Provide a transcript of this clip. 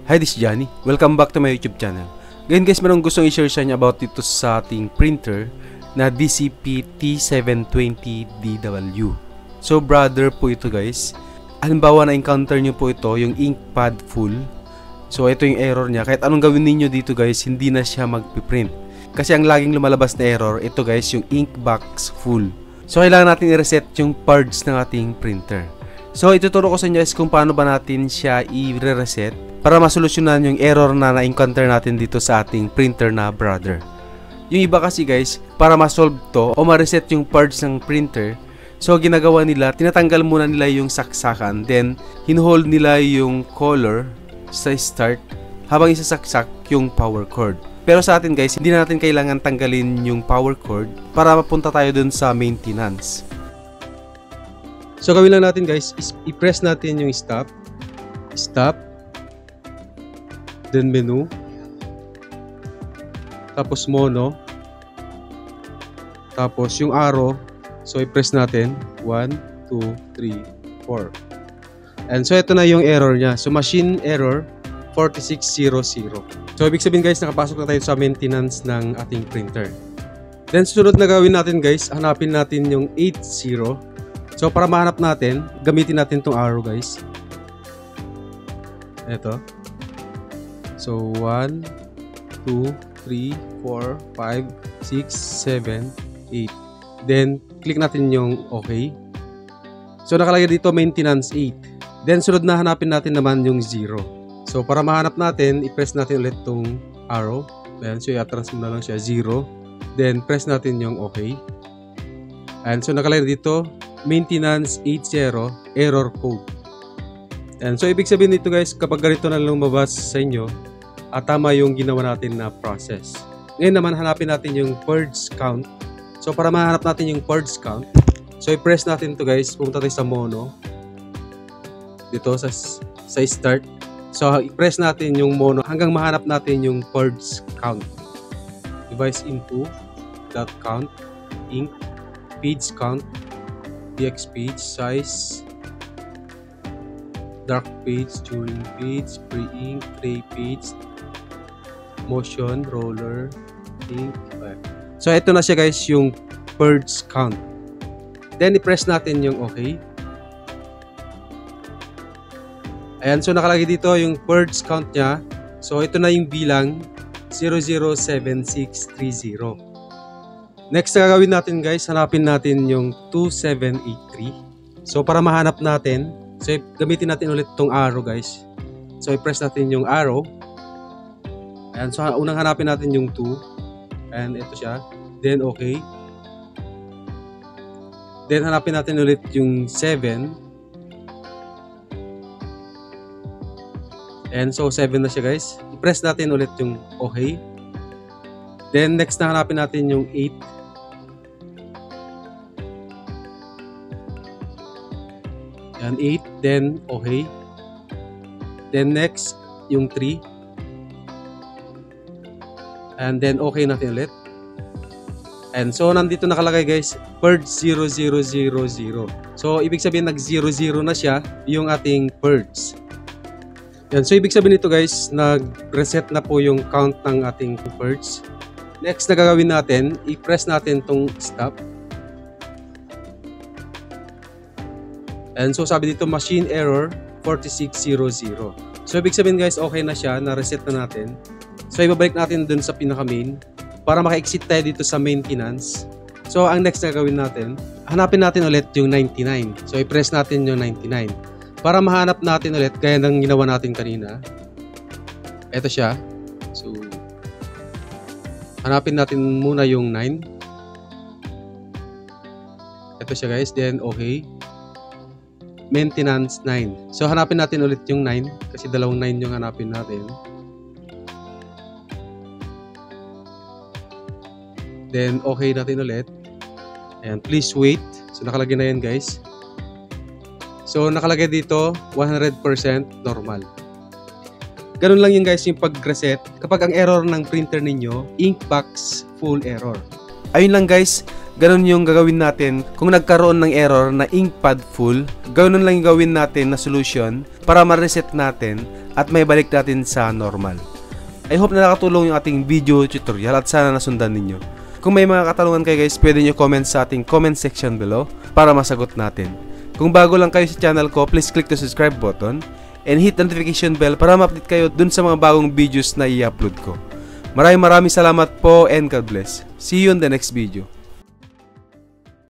Hi, this is Johnny. Welcome back to my YouTube channel. Ngayon guys, merong gustong i-share sa inyo about dito sa ating printer na DCP T720DW. So brother po ito guys. Halimbawa na encounter nyo po ito, yung ink pad full. So ito yung error niya. Kahit anong gawin ninyo dito guys, hindi na siya magpiprint. Kasi ang laging lumalabas na error, ito guys, yung ink box full. So kailangan natin i-reset yung parts ng ating printer. So ituturo ko sa inyo guys kung paano ba natin siya i-reset para masolusyonan yung error na na-encounter natin dito sa ating printer na brother. Yung iba kasi guys, para ma-solve to o ma-reset yung parts ng printer, so ginagawa nila, tinatanggal muna nila yung saksakan, then hinuhold nila yung color sa start habang isasaksak yung power cord. Pero sa atin guys, hindi natin kailangan tanggalin yung power cord para mapunta tayo dun sa maintenance. So gawin lang natin guys, i-press natin yung stop, then menu, tapos mono, tapos yung arrow, so i-press natin 1, 2, 3, 4. And so ito na yung error niya. So machine error 4600. So ibig sabihin guys, nakapasok na tayo sa maintenance ng ating printer. Then susunod na gawin natin guys, hanapin natin yung 80. So para mahanap natin, gamitin natin tong arrow guys. Ito. So 1, 2, 3, 4, 5, 6, 7, 8. Then click natin yung OK. So nakalagay dito maintenance 8. Then sunod na hanapin natin naman yung 0. So para mahanap natin, i-press natin ulit tong arrow. Ayan, so i-atras mo na lang siya 0. Then press natin yung OK. And so nakalagay dito maintenance 80 error code. And so ibig sabihin nito guys, kapag ganito na lumabas sa inyo, tama yung ginawa natin na process. Ngayon naman hanapin natin yung parts count. So para mahanap natin yung parts count, so i-press natin to guys, pumunta tayo sa mono. Dito sa start. So i-press natin yung mono hanggang mahanap natin yung parts count. Device info, dot count, ink, page count, DX page, size, dark page, during page, pre-ink, tray page, motion, roller, ink. So ito na siya guys, yung parts count. Then i-press natin yung OK. Ayan, so nakalagay dito yung parts count niya. So ito na yung bilang 007630. Next na gagawin natin guys, hanapin natin yung 2783. So para mahanap natin, so gamitin natin ulit itong arrow guys. So i-press natin yung arrow. Ayan, so unang hanapin natin yung 2. And ito siya. Then okay. Then hanapin natin ulit yung 7. And so 7 na siya guys. I-press natin ulit yung okay. Then next na hanapin natin yung 8. And 8, then okay. Then next yung 3. And then okay natin ulit. And so nandito nakalagay guys, purge 0000. So ibig sabihin nag-00 na siya yung ating purge. Yan, so ibig sabihin nito guys, nag-reset na po yung count ng ating purge. Next na gagawin natin, i-press natin tong stop. And so sabi dito machine error 4600. So ibig sabihin guys, okay na siya, na-reset na natin. So ibabalik natin dun sa pinaka-main para maka-exit tayo dito sa maintenance. So ang next na gawin natin, hanapin natin ulit yung 99. So i-press natin yung 99 para mahanap natin ulit gaya ng ginawa natin kanina. Ito siya. So hanapin natin muna yung 9. Ito siya guys, then okay. Maintenance 9. So hanapin natin ulit yung 9 kasi dalawang 9 yung hanapin natin. Then okay natin ulit. Ayan, please wait. So nakalagay na yan guys. So nakalagay dito 100% normal. Ganun lang yun guys yung pag-reset kapag ang error ng printer ninyo ink box full error. Ayun lang guys, ganun yung gagawin natin kung nagkaroon ng error na ink pad full. Ganun lang yung gawin natin na solution para ma-reset natin at may balik natin sa normal. I hope na nakatulong yung ating video tutorial at sana nasundan ninyo. Kung may mga katanungan kayo guys, pwede nyo comment sa ating comment section below para masagot natin. Kung bago lang kayo sa channel ko, please click the subscribe button and hit the notification bell para ma-update kayo dun sa mga bagong videos na i-upload ko. Maraming salamat po and God bless. See you in the next video.